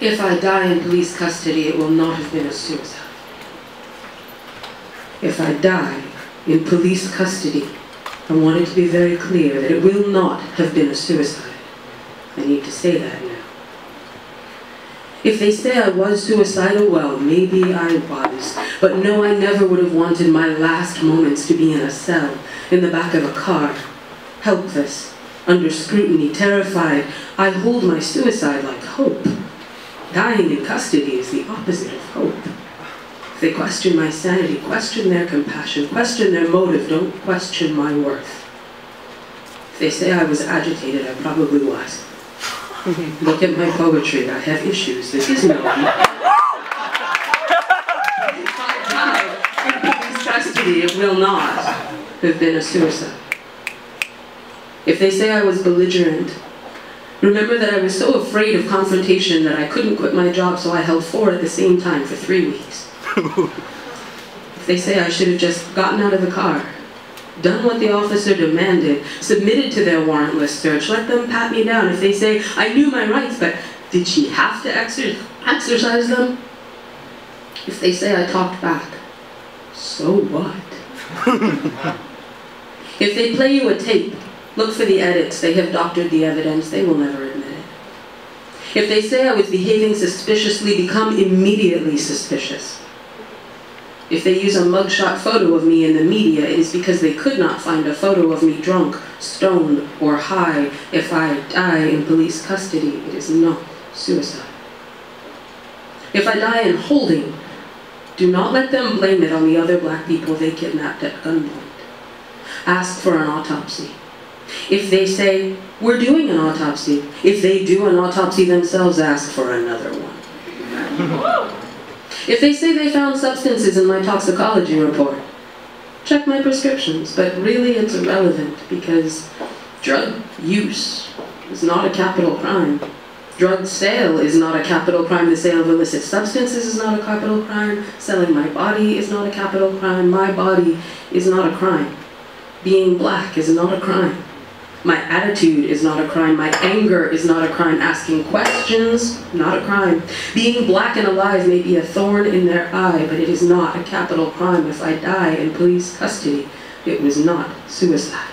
If I die in police custody, it will not have been a suicide. If I die in police custody, I want it to be very clear that it will not have been a suicide. I need to say that now. If they say I was suicidal, well, maybe I was. But no, I never would have wanted my last moments to be in a cell, in the back of a car, helpless, under scrutiny, terrified. I hold my suicide like hope. Dying in custody is the opposite of hope. If they question my sanity, question their compassion, question their motive, don't question my worth. If they say I was agitated, I probably was. Look at my poetry, I have issues. This is known. If I die in police custody, it will not have been a suicide. If they say I was belligerent, remember that I was so afraid of confrontation that I couldn't quit my job, so I held 4 at the same time for 3 weeks. If they say I should have just gotten out of the car, done what the officer demanded, submitted to their warrantless search, let them pat me down. If they say I knew my rights, but did she have to exercise them? If they say I talked back, so what? If they play you a tape, look for the edits. They have doctored the evidence. They will never admit it. If they say I was behaving suspiciously, become immediately suspicious. If they use a mugshot photo of me in the media, it is because they could not find a photo of me drunk, stoned, or high. If I die in police custody, it is not suicide. If I die in holding, do not let them blame it on the other black people they kidnapped at gunpoint. Ask for an autopsy. If they say, we're doing an autopsy, if they do an autopsy themselves, ask for another one. If they say they found substances in my toxicology report, check my prescriptions, but really it's irrelevant because drug use is not a capital crime. Drug sale is not a capital crime. The sale of illicit substances is not a capital crime. Selling my body is not a capital crime. My body is not a crime. Being black is not a crime. My attitude is not a crime. My anger is not a crime. Asking questions, not a crime. Being black and alive may be a thorn in their eye, but it is not a capital crime. If I die in police custody, it was not suicide.